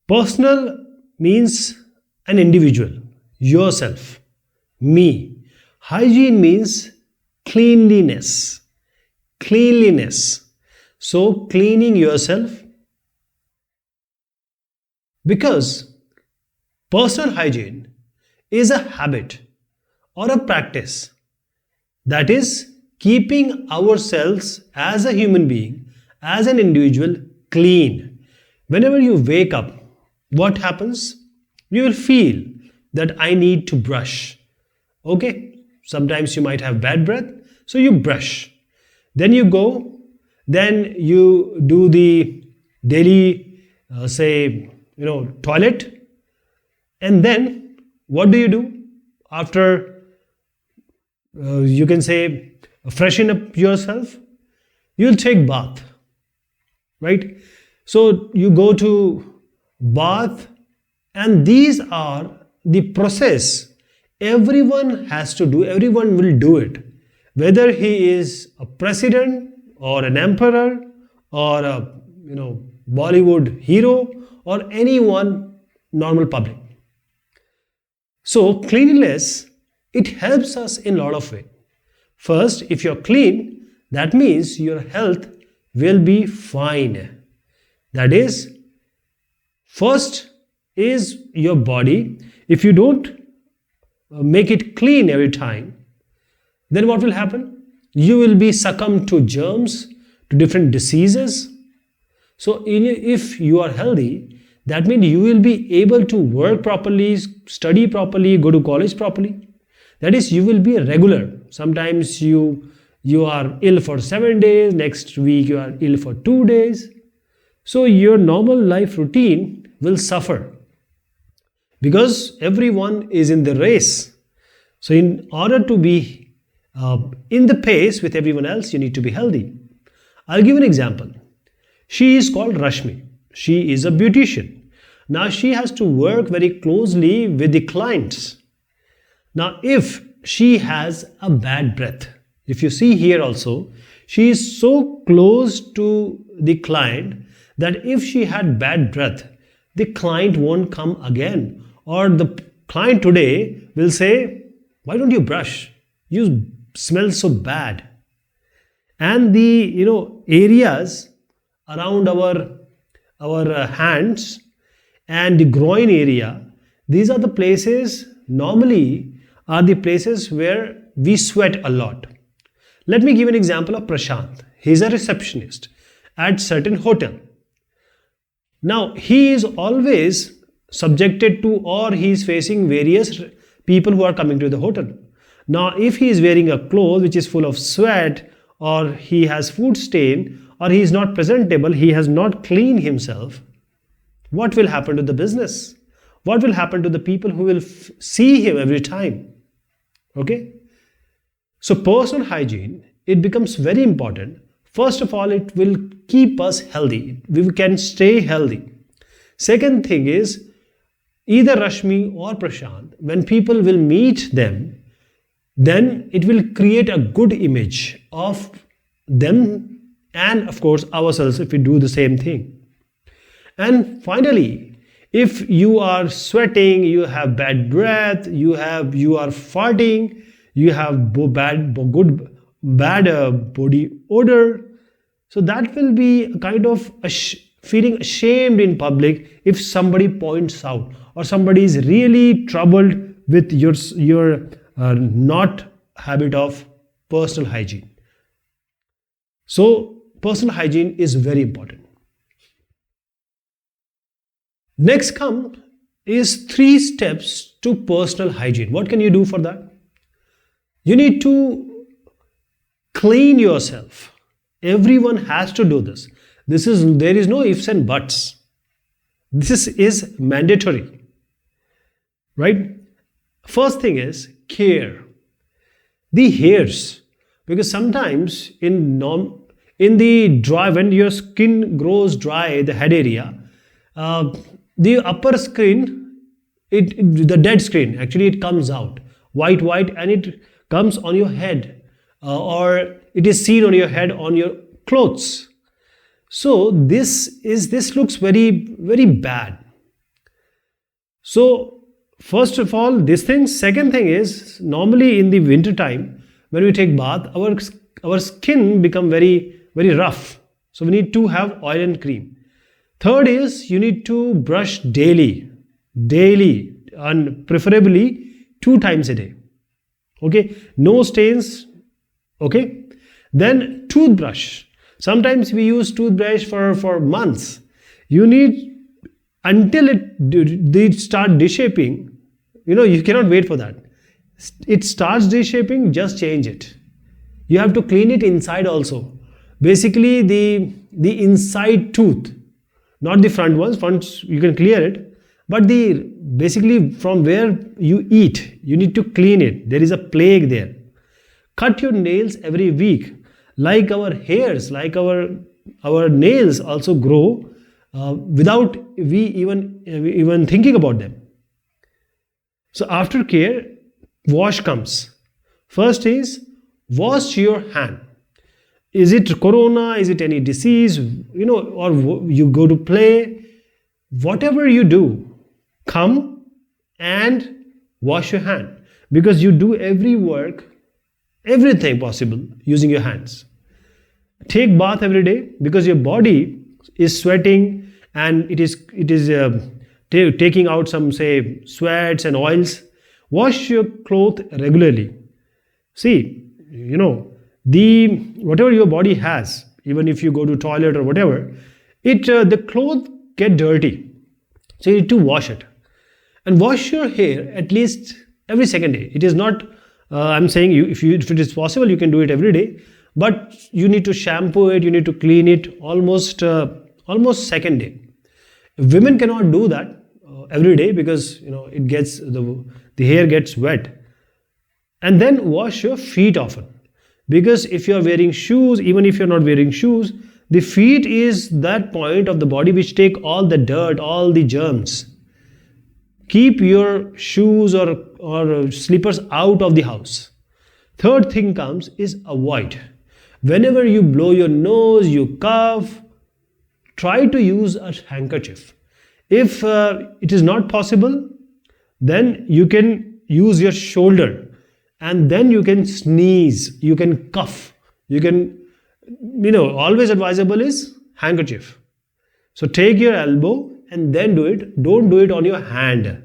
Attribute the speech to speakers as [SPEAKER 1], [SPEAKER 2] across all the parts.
[SPEAKER 1] Personal means an individual, yourself, me. Hygiene means cleanliness. Cleanliness. So, cleaning yourself, because personal hygiene is a habit or a practice, that is keeping ourselves as a human being, as an individual, clean. Whenever you wake up, what happens? You will feel that I need to brush. Okay? Sometimes you might have bad breath, so you brush. Then you go, then you do the daily, toilet. And then what do? After, you can say, freshen up yourself, you'll take bath, right? So you go to bath, and these are the process everyone has to do, everyone will do it, whether he is a president or an emperor or a Bollywood hero or anyone normal public. So cleanliness, it helps us in a lot of ways. First, if you're clean, that means your health will be fine. That is, first is your body. If you don't make it clean every time, then what will happen? You will be succumb to germs, to different diseases. So if you are healthy, that means you will be able to work properly, study properly, go to college properly. That is, you will be a regular. Sometimes you are ill for 7 days, next week you are ill for 2 days. So your normal life routine will suffer because everyone is in the race. So in order to be in the pace with everyone else, you need to be healthy. I'll give an example. She is called Rashmi. She is a beautician. Now she has to work very closely with the clients. Now if she has a bad breath, if you see here also, she is so close to the client that if she had bad breath, the client won't come again. Or the client today will say, why don't you brush? You smell so bad. And the areas around our hands and the groin area, these are the places normally are the places where we sweat a lot. Let me give an example of Prashant. He is a receptionist at certain hotel. Now he is always subjected to, or he is facing various people who are coming to the hotel. Now if he is wearing a cloth which is full of sweat, or he has food stain, or he is not presentable, he has not cleaned himself, what will happen to the business? What will happen to the people who will see him every time? Okay? So personal hygiene, it becomes very important. First of all, it will keep us healthy. We can stay healthy. Second thing is, either Rashmi or Prashant, when people will meet them, then it will create a good image of them and of course ourselves if we do the same thing. And finally, if you are sweating, you have bad breath, you are farting, you have bad body odor, so that will be a kind of feeling ashamed in public if somebody points out, or somebody is really troubled with your not habit of personal hygiene. So personal hygiene is very important. Next come is 3 steps to personal hygiene. What can you do for that? You need to clean yourself. Everyone has to do this. There is no ifs and buts. This is mandatory. Right? First thing is care. The hairs. Because sometimes in the dry, when your skin grows dry, the head area, the upper skin, the dead skin, actually it comes out white and it comes on your head, or it is seen on your head, on your clothes. So this looks very, very bad. So first of all, this thing. Second thing is, normally in the winter time when we take bath, our skin become very rough. So we need to have oil and cream. Third is, you need to brush daily, and preferably 2 times a day. Okay, no stains. Okay, then toothbrush. Sometimes we use toothbrush for months. You need, until they start deshaping. You cannot wait for that. It starts deshaping, just change it. You have to clean it inside also. Basically, the inside tooth, not the front ones. Fronts you can clear it, but the basically from where you eat, you need to clean it. There is a plague there. Cut your nails every week. Like our hairs, like our nails also grow without we even thinking about them. So after care, wash comes. First is, wash your hand. Is it corona? Is it any disease? Or you go to play. Whatever you do, come and wash your hand, because you do every work, everything possible using your hands. Take bath every day, because your body is sweating and it is taking out some, say, sweats and oils. Wash your clothes regularly. See, the whatever your body has, even if you go to toilet or whatever, the clothes get dirty. So you need to wash it. And wash your hair at least every second day. It is not, I'm saying if it is possible, you can do it every day, but you need to shampoo it, you need to clean it almost second day. Women cannot do that every day, because it gets the hair gets wet. And then wash your feet often, because if you are wearing shoes, even if you're not wearing shoes, the feet is that point of the body which take all the dirt, all the germs. Keep your shoes or slippers out of the house. Third thing comes is, avoid. Whenever you blow your nose, you cough, try to use a handkerchief. If it is not possible, then you can use your shoulder, and then you can sneeze, you can cough, you can, always advisable is handkerchief. So take your elbow and then do it. Don't do it on your hand.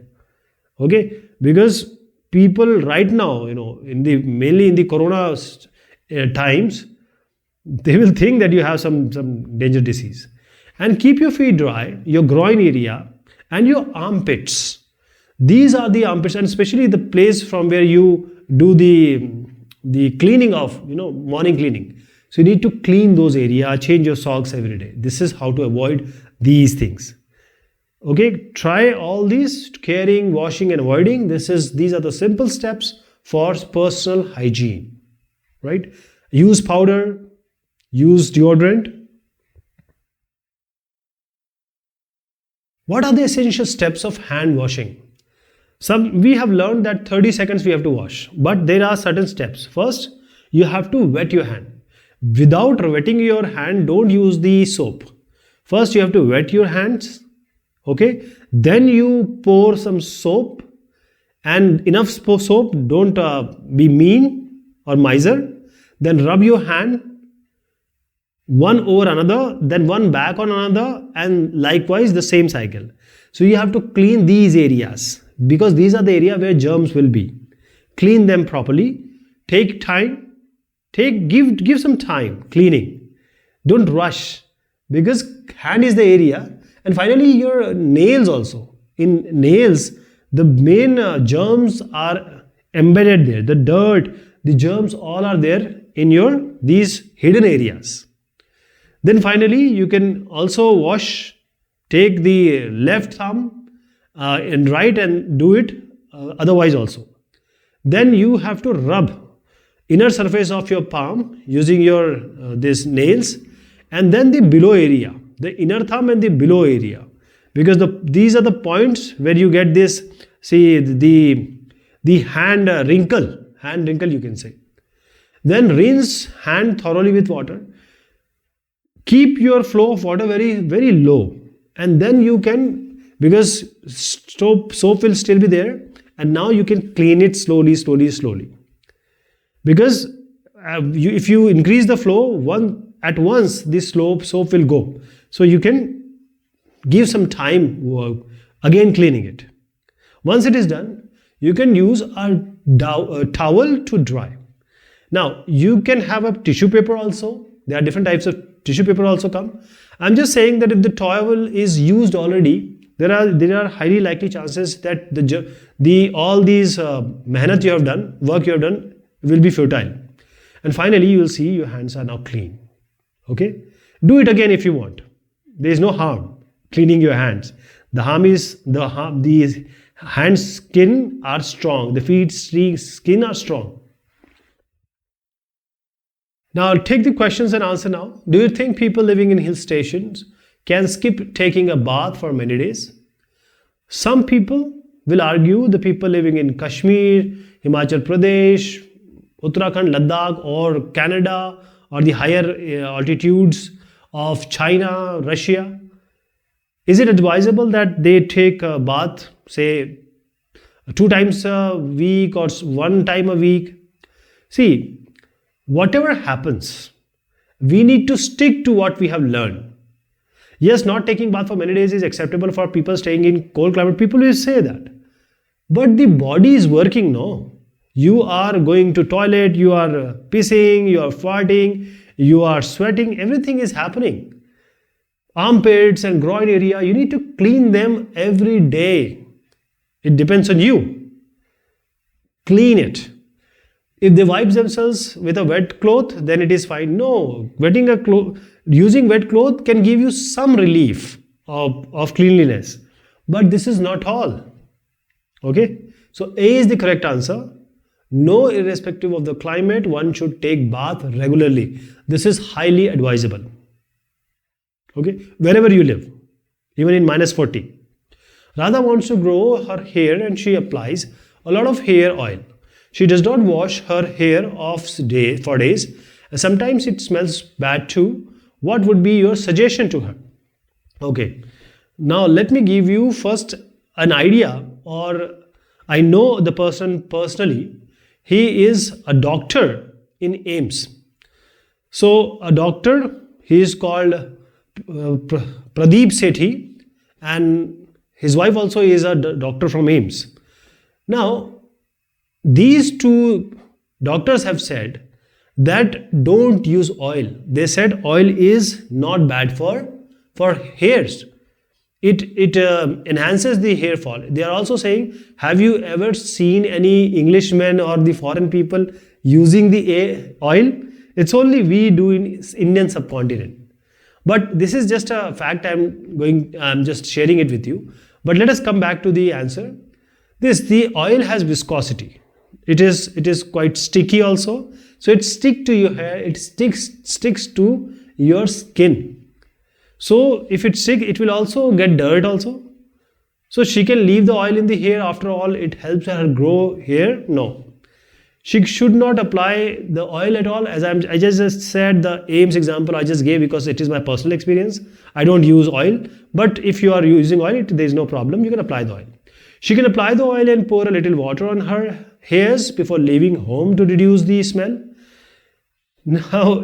[SPEAKER 1] Okay, because people right now, mainly in the corona times, they will think that you have some dangerous disease. And keep your feet dry, your groin area and your armpits. These are the armpits, and especially the place from where you do the cleaning of, morning cleaning. So you need to clean those areas, change your socks every day. This is how to avoid these things. Okay, try all these: caring, washing and avoiding. These are the simple steps for personal hygiene, right? Use powder, use deodorant. What are the essential steps of hand washing? We have learned that 30 seconds we have to wash, but there are certain steps. First, you have to wet your hand. Without wetting your hand, don't use the soap. First, you have to wet your hands. Okay, then you pour some soap, and enough soap. Don't be mean or miser. Then rub your hand one over another, then one back on another, and likewise the same cycle. So you have to clean these areas, because these are the area where germs will be. Clean them properly. Take time. Give some time cleaning. Don't rush, because hand is the area. And finally, your nails also. In nails, the main germs are embedded there. The dirt, the germs, all are there in these hidden areas. Then finally, you can also wash. Take the left thumb and right and do it otherwise also. Then you have to rub inner surface of your palm using your these nails, and then the below area, the inner thumb and the below area, because these are the points where you get this, see, the hand wrinkle you can say. Then rinse hand thoroughly with water. Keep your flow of water very, very low, and then you can, because soap will still be there, and now you can clean it slowly, slowly, slowly. Because if you increase the flow at once, this soap will go. So you can give some time again cleaning it. Once it is done, you can use a towel to dry. Now you can have a tissue paper also. There are different types of tissue paper also come. I'm just saying that if the towel is used already, there are highly likely chances that all these mehnat you have done, work you have done, will be futile. And finally, you will see your hands are now clean. Okay? Do it again if you want. There is no harm cleaning your hands. The harm is the hand skin are strong. The feet skin are strong. Now take the questions and answer now. Do you think people living in hill stations can skip taking a bath for many days? Some people will argue the people living in Kashmir, Himachal Pradesh, Uttarakhand, Ladakh or Canada or the higher altitudes of China, Russia. Is it advisable that they take a bath, say 2 times a week or 1 time a week? See, whatever happens, we need to stick to what we have learned. Yes, not taking bath for many days is acceptable for people staying in cold climate. People will say that. But the body is working, no? You are going to toilet, you are pissing, you are farting, you are sweating, everything is happening. Armpits and groin area, you need to clean them every day. It depends on you. Clean it. If they wipe themselves with a wet cloth, then it is fine. No, using wet cloth can give you some relief of cleanliness. But this is not all. Okay? So A is the correct answer. No, irrespective of the climate, one should take bath regularly. This is highly advisable. Okay? Wherever you live, even in -40. Radha wants to grow her hair and she applies a lot of hair oil. She does not wash her hair off for days. And sometimes it smells bad too. What would be your suggestion to her? Okay. Now let me give you first an idea, or I know the person personally. He is a doctor in AIIMS. So a doctor, he is called Pradeep Sethi, and his wife also is a doctor from AIIMS. Now, these two doctors have said that don't use oil. They said oil is not bad for hairs. It enhances the hair fall. They are also saying, have you ever seen any Englishmen or the foreign people using the oil? It's only we do in Indian subcontinent. But this is just a fact. I'm just sharing it with you. But let us come back to the answer. The oil has viscosity. It is quite sticky also. So it sticks to your hair. It sticks to your skin. So if it sticks, it will also get dirt also. So she can leave the oil in the hair. After all, it helps her grow hair. No. She should not apply the oil at all. As I just said, the AIIMS example I just gave because it is my personal experience. I don't use oil. But if you are using oil, there is no problem. You can apply the oil. She can apply the oil and pour a little water on her hairs before leaving home to reduce the smell. Now,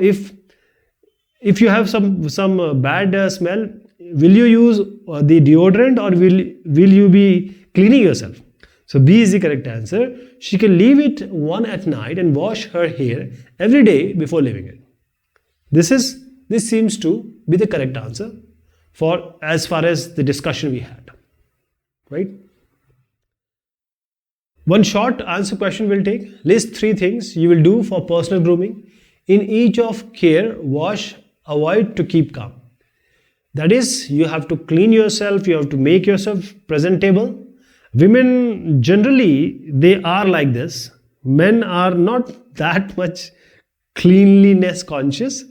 [SPEAKER 1] if you have some bad smell, will you use the deodorant or will you be cleaning yourself? So B is the correct answer. She can leave it one at night and wash her hair every day before leaving it. This seems to be the correct answer for as far as the discussion we had. Right? One short answer question will take. List 3 things you will do for personal grooming. In each of care, wash, avoid to keep calm. That is, you have to clean yourself, you have to make yourself presentable. Women generally, they are like this. Men are not that much cleanliness conscious.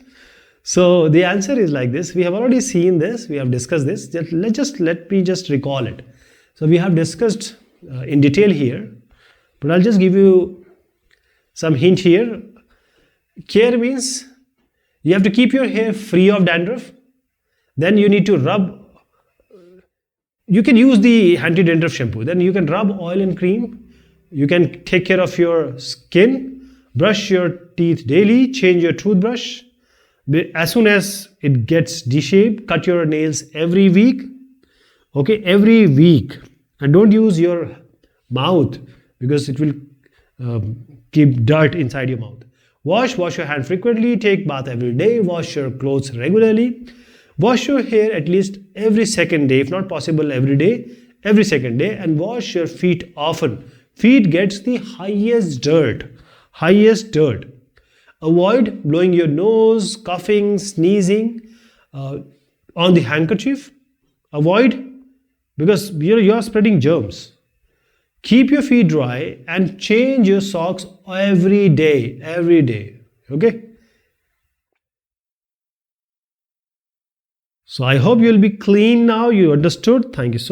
[SPEAKER 1] So the answer is like this. We have already seen this, we have discussed this. Let me just recall it. So we have discussed in detail here, but I'll just give you some hint here. Care means you have to keep your hair free of dandruff. Then you need to rub You can use the anti-dandruff shampoo. Then you can rub oil and cream. You can take care of your skin. Brush your teeth daily. Change your toothbrush. As soon as it gets D-shaped, cut your nails every week. Okay, every week. And don't use your mouth because it will keep dirt inside your mouth. Wash your hand frequently. Take bath every day. Wash your clothes regularly. Wash your hair at least every second day, if not possible every day, every second day, and wash your feet often. Feet gets the highest dirt. Highest dirt. Avoid blowing your nose, coughing, sneezing on the handkerchief. Avoid, because you're spreading germs. Keep your feet dry and change your socks every day. Every day. Okay? So I hope you'll be clean now. You understood. Thank you so much.